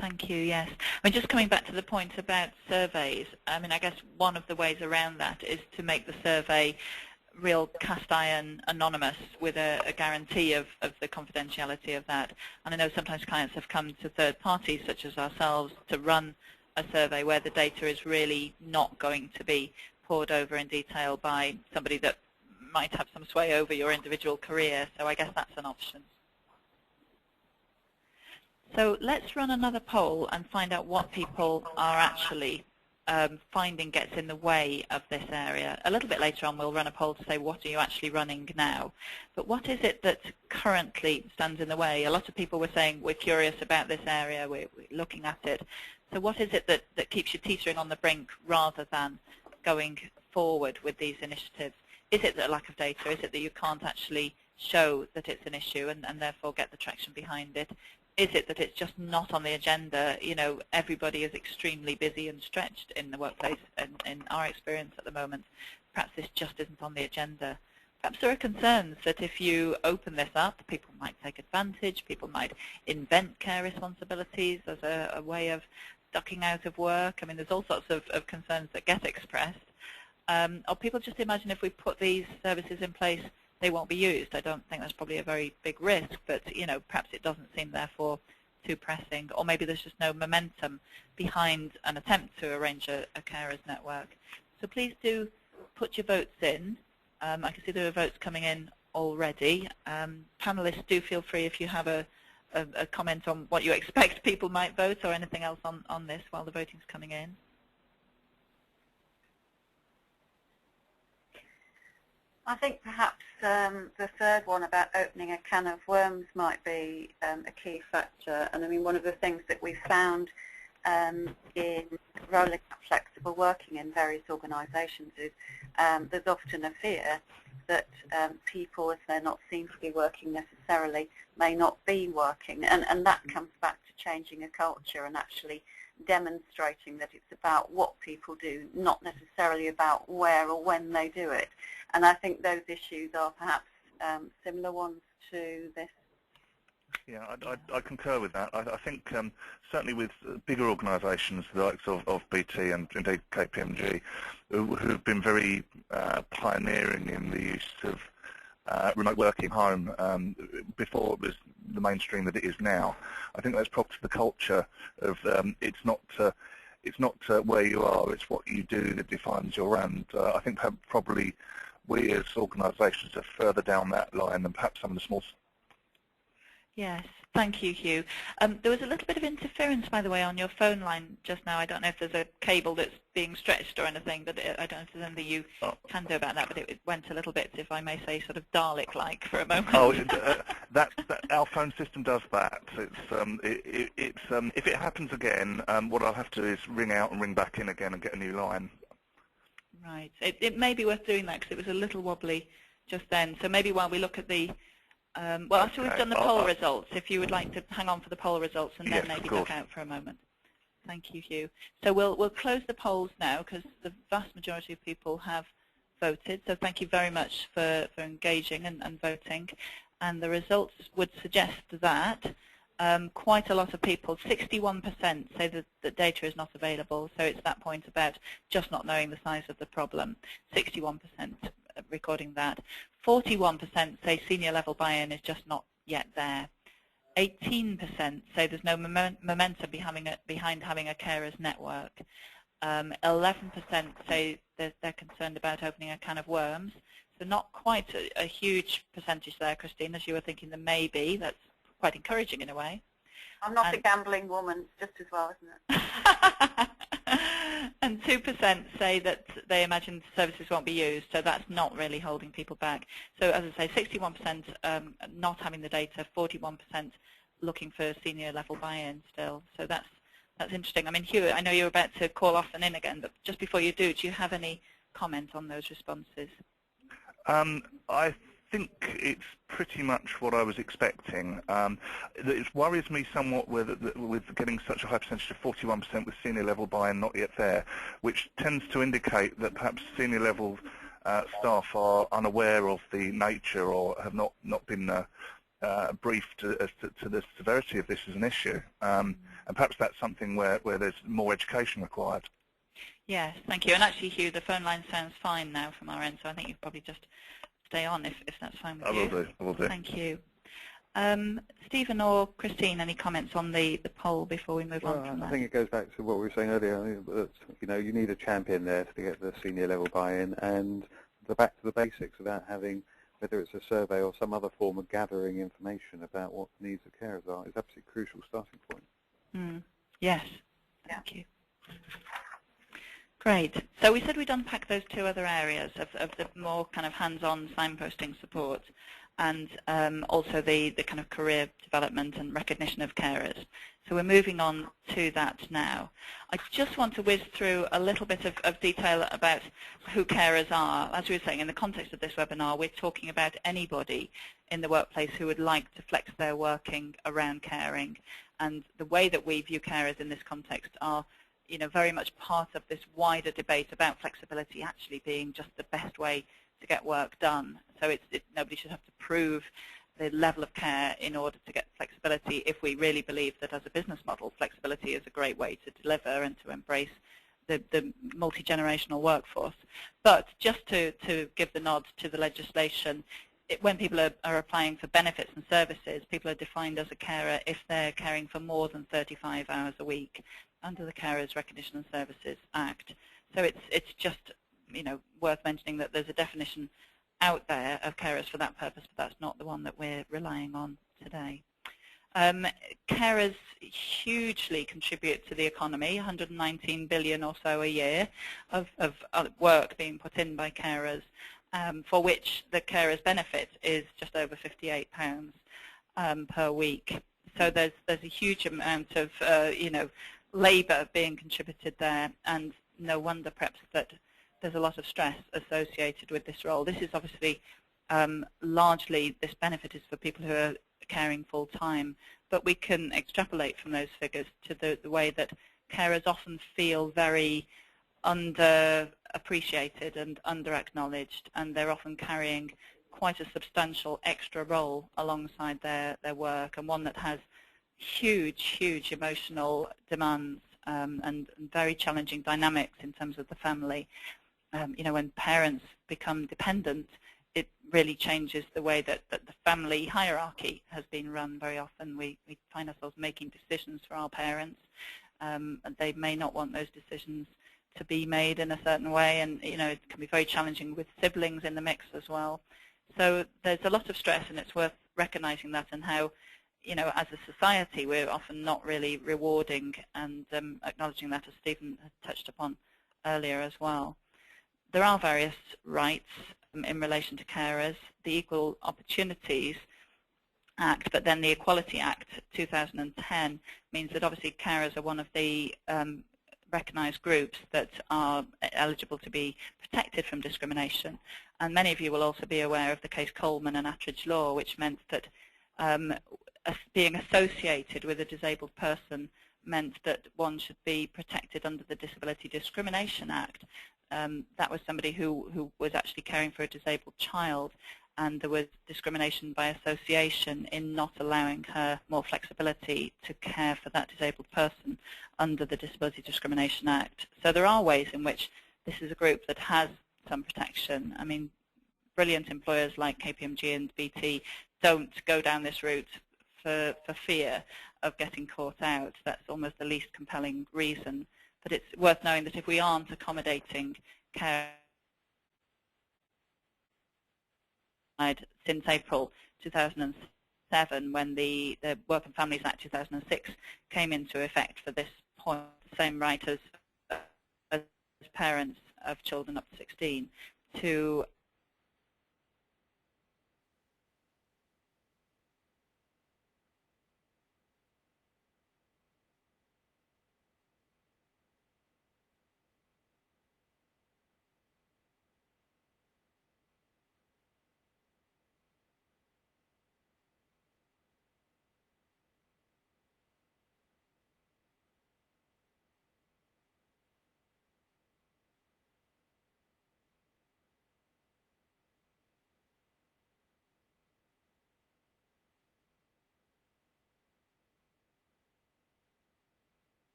Thank you, yes. I mean, just coming back to the point about surveys, I mean, I guess one of the ways around that is to make the survey real cast iron anonymous with a guarantee of the confidentiality of that. And I know sometimes clients have come to third parties such as ourselves to run a survey where the data is really not going to be poured over in detail by somebody that might have some sway over your individual career. So I guess that's an option. So let's run another poll and find out what people are actually finding gets in the way of this area. A little bit later on we'll run a poll to say what are you actually running now. But what is it that currently stands in the way? A lot of people were saying we're curious about this area, we're looking at it. So what is it that keeps you teetering on the brink rather than going forward with these initiatives? Is it the lack of data? Is it that you can't actually show that it's an issue and therefore get the traction behind it? Is it that it's just not on the agenda? You know, everybody is extremely busy and stretched in the workplace, and in our experience at the moment, perhaps this just isn't on the agenda. Perhaps there are concerns that if you open this up, people might take advantage, people might invent care responsibilities as a way of ducking out of work. I mean, there's all sorts of concerns that get expressed. Or people just imagine if we put these services in place, they won't be used. I don't think that's probably a very big risk, but you know, perhaps it doesn't seem therefore too pressing, or maybe there's just no momentum behind an attempt to arrange a carers network. So please do put your votes in. I can see there are votes coming in already. Panelists, do feel free if you have a comment on what you expect people might vote or anything else on this while the voting's coming in. I think perhaps the third one about opening a can of worms might be a key factor. And I mean, one of the things that we found in rolling out flexible working in various organisations is there's often a fear that people, if they're not seen to be working necessarily, may not be working. And that comes back to changing a culture and actually demonstrating that it's about what people do, not necessarily about where or when they do it. And I think those issues are perhaps similar ones to this. Yeah, I concur with that. I think certainly with bigger organisations, the likes of BT and indeed KPMG, who have been very pioneering in the use of remote working home before it was the mainstream that it is now. I think that's probably the culture of it's not where you are, it's what you do that defines your brand. I think probably we as organisations are further down that line than perhaps some of the small. Yes, thank you, Hugh. There was a little bit of interference, by the way, on your phone line just now. I don't know if there's a cable that's being stretched or anything, but I don't know if there's anything you can do about that, but it went a little bit, if I may say, sort of Dalek-like for a moment. Oh, our phone system does that. If it happens again, what I'll have to do is ring out and ring back in again and get a new line. Right. It may be worth doing that because it was a little wobbly just then. So maybe while we look at the well, after we've done the poll results, if you would like to hang on for the poll results and then maybe duck out for a moment. Thank you, Hugh. So we'll close the polls now because the vast majority of people have voted. So thank you very much for engaging and voting. And the results would suggest that quite a lot of people, 61%, say that the data is not available. So it's that point about just not knowing the size of the problem. 61% recording that. 41% say senior level buy-in is just not yet there. 18% say there's no momentum behind having a carers network. 11% say they're concerned about opening a can of worms. So not quite a huge percentage there, Christine, as you were thinking there may be. That's quite encouraging in a way. I'm not a gambling woman, just as well, isn't it? And 2% say that they imagine services won't be used, so that's not really holding people back. So as I say, 61% not having the data, 41% looking for senior level buy-in still. So that's interesting. I mean, Hugh, I know you're about to call off and in again, but just before you do you have any comment on those responses? I think it's pretty much what I was expecting. It worries me somewhat with getting such a high percentage of 41% with senior level buy-in not yet there, which tends to indicate that perhaps senior level staff are unaware of the nature or have not been briefed as to the severity of this as an issue. And perhaps that's something where there's more education required. Yes, thank you. And actually, Hugh, the phone line sounds fine now from our end, so I think you could probably just stay on if that's fine with you. I will do. Thank you. Stephen or Christine, any comments on the poll before we move on from that? I think it goes back to what we were saying earlier. That, you need a champion there to get the senior level buy-in, and back to the basics about having whether it's a survey or some other form of gathering information about what the needs of carers are, is absolutely a crucial starting point. Yes, thank you. Great. So we said we'd unpack those two other areas of the more kind of hands-on signposting support and also the kind of career development and recognition of carers. So we're moving on to that now. I just want to whiz through a little bit of detail about who carers are. As we were saying, in the context of this webinar, we're talking about anybody in the workplace who would like to flex their working around caring. And the way that we view carers in this context are very much part of this wider debate about flexibility actually being just the best way to get work done. So nobody should have to prove the level of care in order to get flexibility if we really believe that as a business model, flexibility is a great way to deliver and to embrace the multi-generational workforce. But just to give the nod to the legislation, when people are applying for benefits and services, people are defined as a carer if they're caring for more than 35 hours a week under the Carers Recognition and Services Act. So it's just worth mentioning that there's a definition out there of carers for that purpose, but that's not the one that we're relying on today. Carers hugely contribute to the economy, 119 billion or so a year of work being put in by carers, for which the carers benefit is just over £58 per week. So there's a huge amount of labour being contributed there, and no wonder perhaps that there's a lot of stress associated with this role. This is obviously largely, this benefit is for people who are caring full-time, but we can extrapolate from those figures to the way that carers often feel very underappreciated and under-acknowledged, and they're often carrying quite a substantial extra role alongside their work, and one that has huge emotional demands and very challenging dynamics in terms of the family. When parents become dependent, it really changes the way that the family hierarchy has been run. Very often we find ourselves making decisions for our parents, and they may not want those decisions to be made in a certain way, and it can be very challenging with siblings in the mix as well. So there's a lot of stress, and it's worth recognizing that, and how as a society, we're often not really rewarding and acknowledging that, as Stephen had touched upon earlier as well. There are various rights in relation to carers. The Equal Opportunities Act, but then the Equality Act 2010 means that obviously carers are one of the recognised groups that are eligible to be protected from discrimination. And many of you will also be aware of the case Coleman and Attridge Law, which meant that being associated with a disabled person meant that one should be protected under the Disability Discrimination Act. That was somebody who was actually caring for a disabled child, and there was discrimination by association in not allowing her more flexibility to care for that disabled person under the Disability Discrimination Act. So there are ways in which this is a group that has some protection. I mean, brilliant employers like KPMG and BT don't go down this route for fear of getting caught out. That's almost the least compelling reason. But it's worth knowing that if we aren't accommodating care since April 2007, when the Work and Families Act 2006 came into effect for this point, the same right as parents of children up to 16 to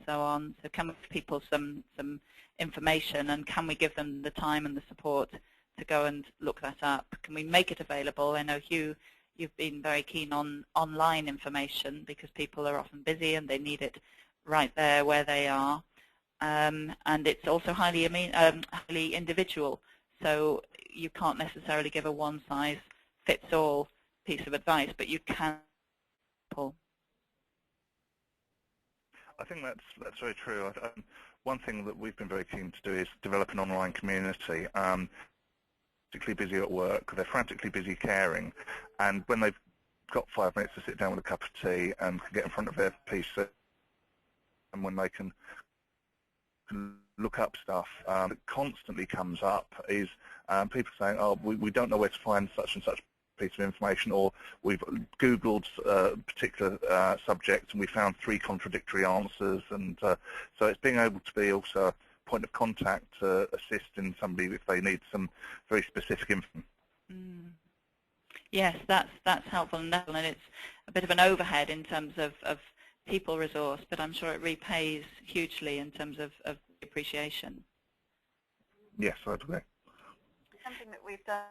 so on. So can we give people some information, and can we give them the time and the support to go and look that up? Can we make it available? I know Hugh you've been very keen on online information because people are often busy and they need it right there where they are. And it's also highly individual, so you can't necessarily give a one-size-fits-all piece of advice, but you can. I think that's very true. One thing that we've been very keen to do is develop an online community. Frantically busy at work, they're frantically busy caring, and when they've got 5 minutes to sit down with a cup of tea and can get in front of their PC, and when they can look up stuff that constantly comes up is people saying, oh, we don't know where to find such and such piece of information, or we've Googled a particular subject and we found 3 contradictory answers, and so it's being able to be also a point of contact to assist in somebody if they need some very specific information. Yes, that's helpful, and it's a bit of an overhead in terms of people resource, but I'm sure it repays hugely in terms of appreciation. Yes, I agree. Something that we've done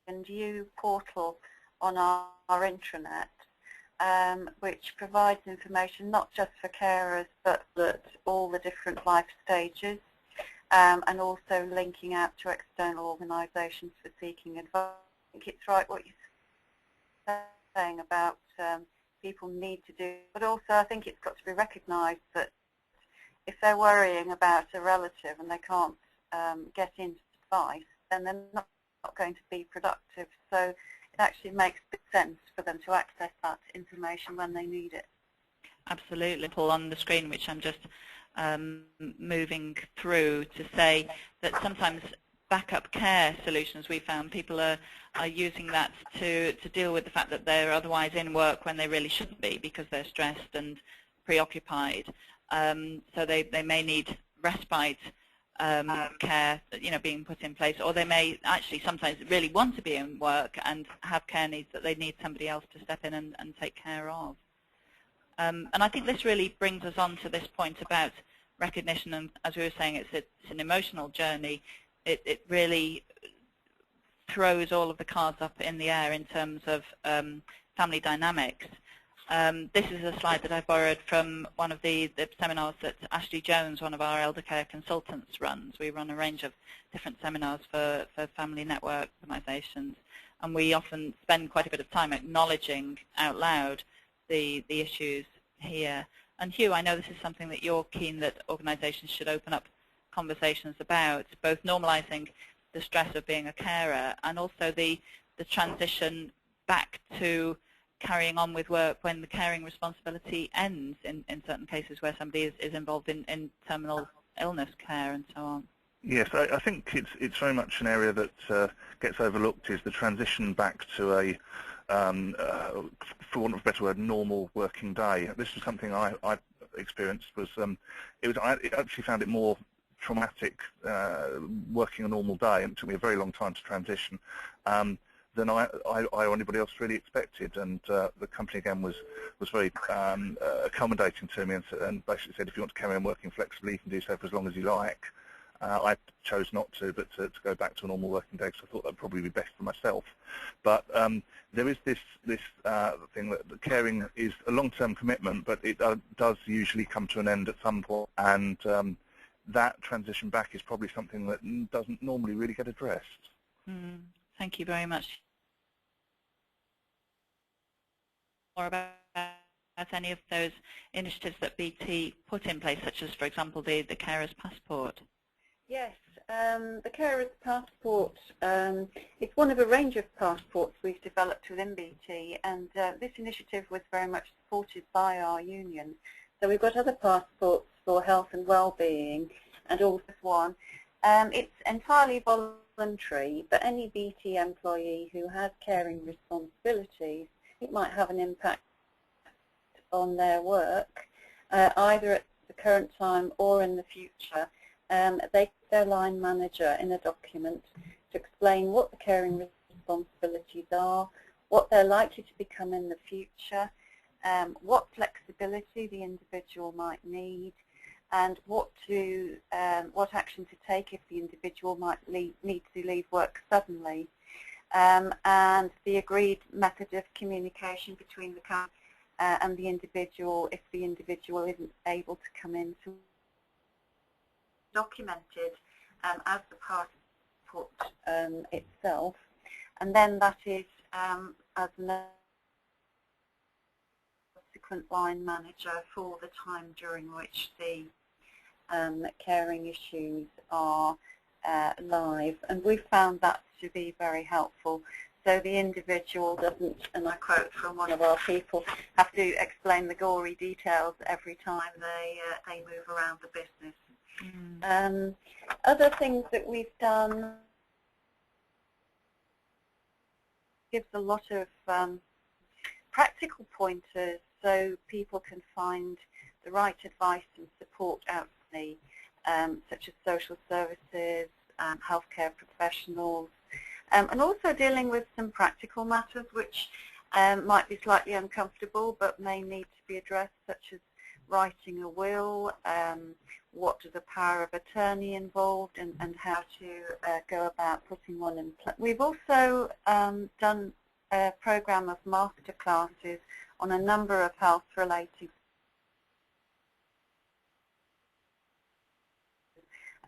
a new portal on our intranet, which provides information not just for carers, but that all the different life stages, and also linking out to external organisations for seeking advice. I think it's right what you're saying about people need to do, but also I think it's got to be recognised that if they're worrying about a relative and they can't get into advice, then they're not going to be productive. So it actually makes sense for them to access that information when they need it. Absolutely. Pull on the screen, which I'm just moving through, to say that sometimes backup care solutions, we found people are using that to deal with the fact that they're otherwise in work when they really shouldn't be because they're stressed and preoccupied. So they may need respite care, being put in place, or they may actually sometimes really want to be in work and have care needs that they need somebody else to step in and take care of. And I think this really brings us on to this point about recognition, and as we were saying, it's an emotional journey. It really throws all of the cards up in the air in terms of family dynamics. This is a slide that I borrowed from one of the seminars that Ashley Jones, one of our Eldercare consultants, runs. We run a range of different seminars for family network organisations, and we often spend quite a bit of time acknowledging out loud the issues here. And Hugh, I know this is something that you're keen that organisations should open up conversations about, both normalising the stress of being a carer and also the transition back to carrying on with work when the caring responsibility ends in certain cases where somebody is involved in terminal illness care and so on. Yes, I think it's very much an area that gets overlooked, is the transition back to a, for want of a better word, normal working day. This is something I experienced. I actually found it more traumatic working a normal day, and it took me a very long time to transition, than I or anybody else really expected. And the company again was very accommodating to me, and basically said, if you want to carry on working flexibly, you can do so for as long as you like. I chose not to, but to go back to a normal working day, because I thought that would probably be best for myself. But there is this thing that caring is a long-term commitment, but it does usually come to an end at some point, and that transition back is probably something that doesn't normally really get addressed. Thank you very much. More about any of those initiatives that BT put in place, such as, for example, the Carers Passport? Yes, the Carers Passport, it's one of a range of passports we've developed within BT, and this initiative was very much supported by our union. So we've got other passports for health and well-being, and also one. It's entirely voluntary, but any BT employee who has caring responsibilities, it might have an impact on their work, either at the current time or in the future. They get their line manager in a document to explain what the caring responsibilities are, what they're likely to become in the future, what flexibility the individual might need, and what action to take if the individual might need to leave work suddenly. and the agreed method of communication between the company and the individual if the individual isn't able to come in. So documented as the part of the report itself, and then that is as a subsequent line manager for the time during which the caring issues are live, and we found that to be very helpful. So the individual doesn't, and I quote from one of our people, have to explain the gory details every time they move around the business. Other things that we've done gives a lot of practical pointers so people can find the right advice and support out there, such as social services, healthcare professionals, and also dealing with some practical matters which might be slightly uncomfortable but may need to be addressed, such as writing a will, what does a power of attorney involved, and how to go about putting one in place. We've also done a program of master classes on a number of health-related,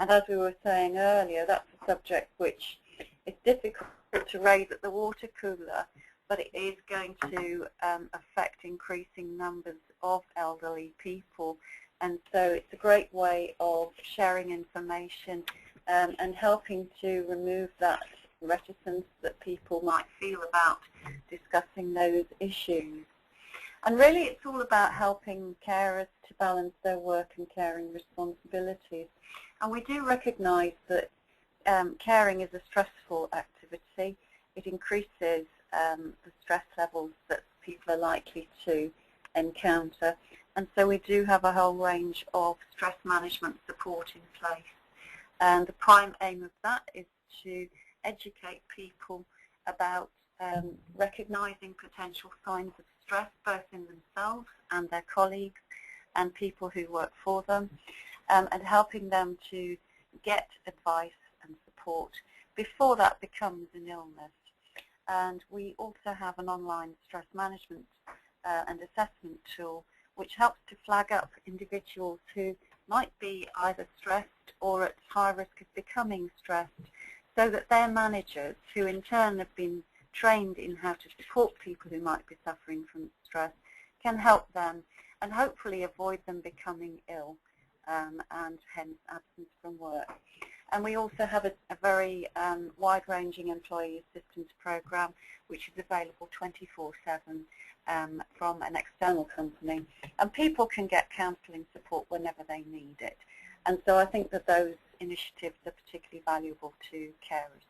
and as we were saying earlier, that's a subject which is difficult to raise at the water cooler, but it is going to affect increasing numbers of elderly people, and so it's a great way of sharing information and helping to remove that reticence that people might feel about discussing those issues. And really it's all about helping carers to balance their work and caring responsibilities. And we do recognise that caring is a stressful activity. It increases the stress levels that people are likely to encounter, and so we do have a whole range of stress management support in place, and the prime aim of that is to educate people about recognising potential signs of stress both in themselves and their colleagues and people who work for them, and helping them to get advice and support before that becomes an illness. And we also have an online stress management and assessment tool which helps to flag up individuals who might be either stressed or at high risk of becoming stressed, so that their managers, who in turn have been trained in how to support people who might be suffering from stress, can help them and hopefully avoid them becoming ill and hence absence from work. And we also have a very wide-ranging employee assistance program which is available 24/7 from an external company, and people can get counselling support whenever they need it. And so I think that those initiatives are particularly valuable to carers.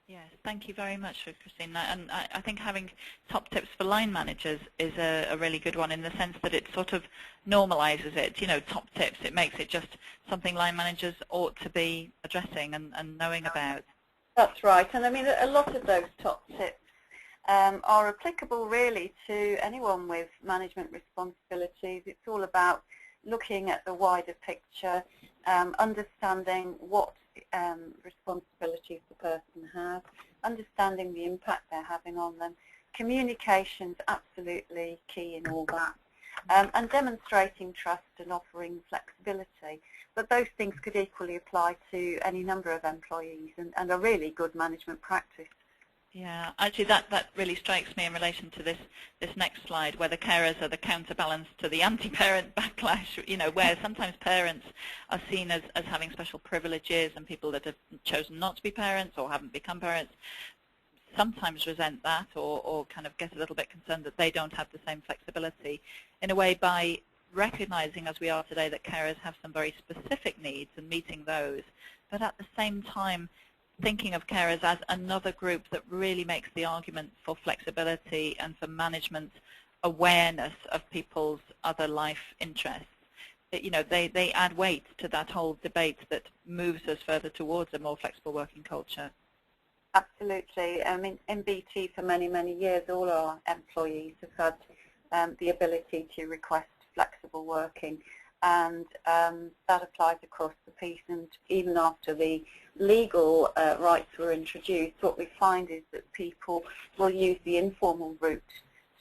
Yes, thank you very much, Christine. And I think having top tips for line managers is a really good one, in the sense that it sort of normalises it. You know, top tips, it makes it just something line managers ought to be addressing and knowing about. That's right. And I mean, a lot of those top tips are applicable really to anyone with management responsibilities. It's all about looking at the wider picture, understanding what responsibilities the person has, understanding the impact they're having on them. Communication's absolutely key in all that, and demonstrating trust and offering flexibility. But those things could equally apply to any number of employees and are really good management practice. Yeah, actually that really strikes me in relation to this next slide, where the carers are the counterbalance to the anti-parent backlash, you know, where sometimes parents are seen as having special privileges, and people that have chosen not to be parents or haven't become parents sometimes resent that or kind of get a little bit concerned that they don't have the same flexibility. In a way, by recognizing, as we are today, that carers have some very specific needs and meeting those, but at the same time thinking of carers as another group that really makes the argument for flexibility and for management awareness of people's other life interests. You know, they add weight to that whole debate that moves us further towards a more flexible working culture. Absolutely. I mean, in BT for many, many years, all our employees have had the ability to request flexible working, and that applies across the piece. And even after the legal rights were introduced, what we find is that people will use the informal route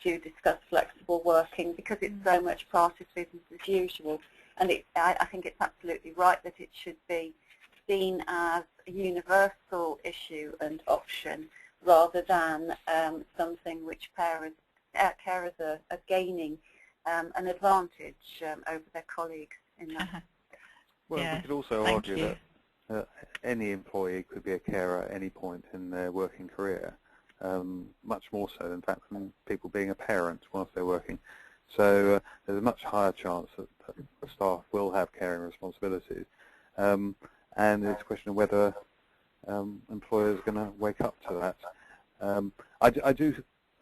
to discuss flexible working because it's so much part of business as usual. And I think it's absolutely right that it should be seen as a universal issue and option rather than something which carers are gaining an advantage over their colleagues in that. Well, yes, we could also argue that any employee could be a carer at any point in their working career, much more so, in fact, than people being a parent whilst they're working. So there's a much higher chance that staff will have caring responsibilities. And it's a question of whether employers are going to wake up to that. I do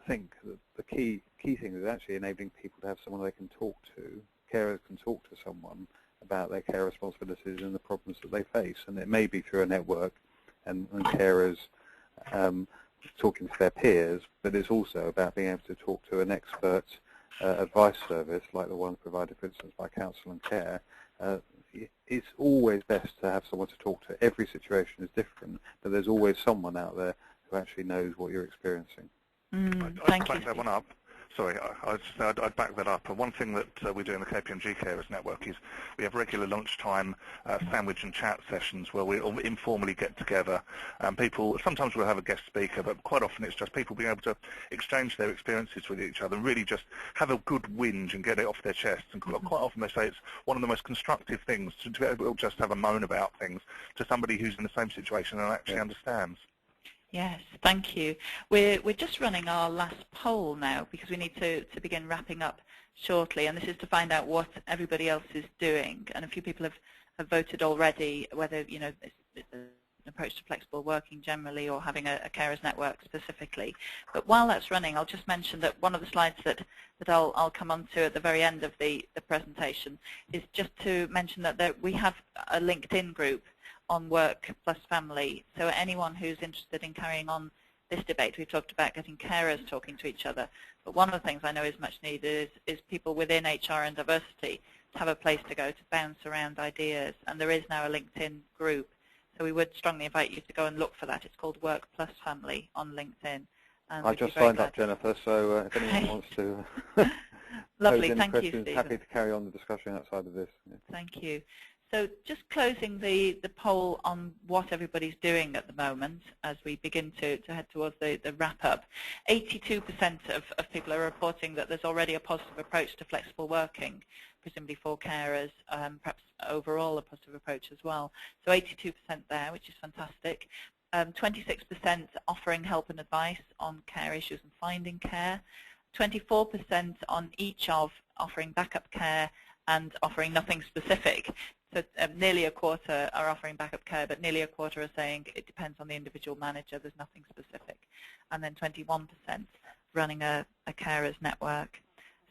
think that the key thing is actually enabling people to have someone they can talk to. Carers can talk to someone about their care responsibilities and the problems that they face, and it may be through a network and carers talking to their peers, but it's also about being able to talk to an expert advice service like the one provided, for instance, by Counsel and Care. It's always best to have someone to talk to. Every situation is different, but there's always someone out there who actually knows what you're experiencing. I'd back that one up. Sorry, I'd back that up. And one thing that we do in the KPMG Carers Network is we have regular lunchtime sandwich and chat sessions where we all informally get together. People, sometimes we'll have a guest speaker, but quite often it's just people being able to exchange their experiences with each other and really just have a good whinge and get it off their chests. And quite often they say it's one of the most constructive things to be able to just have a moan about things to somebody who's in the same situation and actually understands. Yes, thank you. We're just running our last poll now because we need to begin wrapping up shortly, and this is to find out what everybody else is doing. And a few people have voted already, whether it's an approach to flexible working generally or having a carers network specifically. But while that's running, I'll just mention that one of the slides that I'll come on to at the very end of the presentation is just to mention that we have a LinkedIn group on work plus family. So anyone who's interested in carrying on this debate, we've talked about getting carers talking to each other, but one of the things I know is much needed is people within HR and diversity to have a place to go to bounce around ideas, and there is now a LinkedIn group. So we would strongly invite you to go and look for that. It's called Work Plus Family on LinkedIn. And I just signed up, Jennifer, so if anyone wants to Lovely, pose any thank you, questions, Stephen. happy to carry on the discussion outside of this. Yeah. Thank you. So just closing the poll on what everybody's doing at the moment as we begin to head towards the wrap-up. 82% of people are reporting that there's already a positive approach to flexible working, presumably for carers, perhaps overall a positive approach as well. So 82% there, which is fantastic. 26% offering help and advice on care issues and finding care. 24% on each of offering backup care and offering nothing specific. So nearly a quarter are offering backup care, but nearly a quarter are saying it depends on the individual manager, there's nothing specific. And then 21% running a carers network.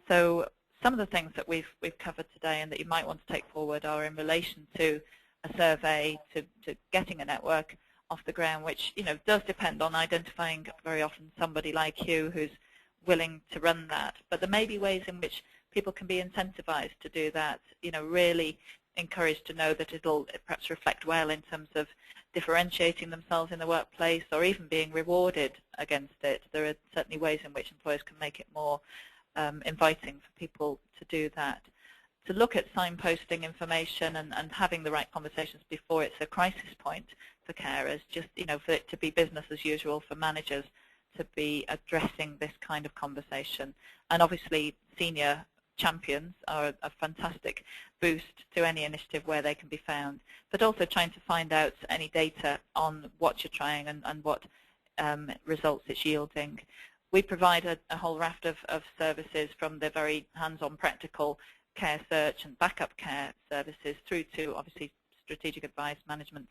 So some of the things that we've covered today and that you might want to take forward are in relation to a survey, to getting a network off the ground, which does depend on identifying very often somebody like you who's willing to run that. But there may be ways in which people can be incentivized to do that, really encouraged to know that it'll perhaps reflect well in terms of differentiating themselves in the workplace or even being rewarded against it. There are certainly ways in which employers can make it more inviting for people to do that. To look at signposting information and having the right conversations before it's a crisis point for carers, just for it to be business as usual for managers to be addressing this kind of conversation. And obviously senior champions are a fantastic boost to any initiative where they can be found, but also trying to find out any data on what you're trying and what results it's yielding. We provide a whole raft of services, from the very hands-on practical care search and backup care services through to obviously strategic advice, management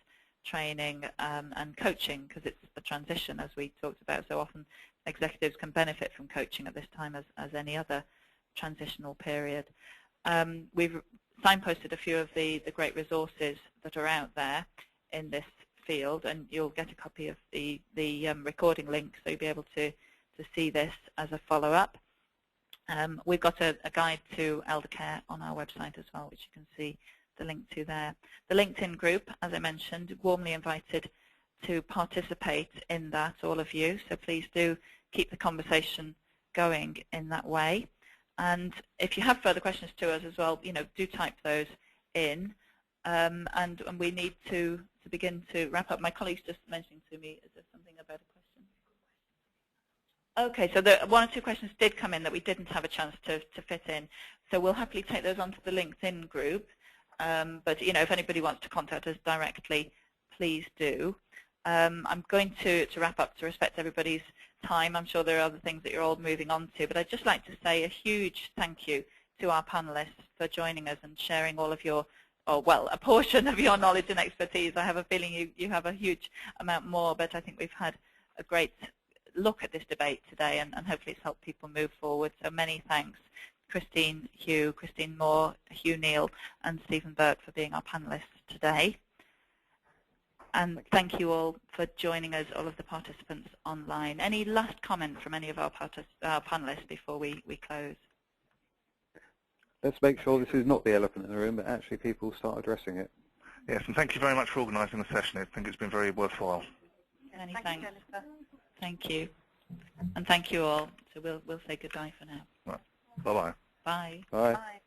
training and coaching, because it's a transition, as we talked about. So often executives can benefit from coaching at this time as any other transitional period. We've signposted a few of the great resources that are out there in this field, and you'll get a copy of the recording link, so you'll be able to see this as a follow-up. We've got a guide to Eldercare on our website as well, which you can see the link to there. The LinkedIn group, as I mentioned, warmly invited to participate in that, all of you. So please do keep the conversation going in that way. And if you have further questions to us as well, do type those in. And we need to begin to wrap up. My colleague's just mentioning to me, is there something about a question? Okay, so one or two questions did come in that we didn't have a chance to fit in. So we'll happily take those onto the LinkedIn group. But if anybody wants to contact us directly, please do. I'm going to wrap up to respect everybody's time. I'm sure there are other things that you're all moving on to, but I'd just like to say a huge thank you to our panelists for joining us and sharing all of your, well, a portion of your knowledge and expertise. I have a feeling you have a huge amount more, but I think we've had a great look at this debate today, and hopefully it's helped people move forward. So many thanks, Christine Moore, Hugh Neal, and Stephen Burke for being our panelists today. And thank you all for joining us, all of the participants online. Any last comment from any of our panelists before we close? Let's make sure this is not the elephant in the room, but actually people start addressing it. Yes, and thank you very much for organising the session. I think it's been very worthwhile. Many thanks. Thank you. And thank you all. So we'll say goodbye for now. Right. Bye-bye. Bye. Bye. Bye.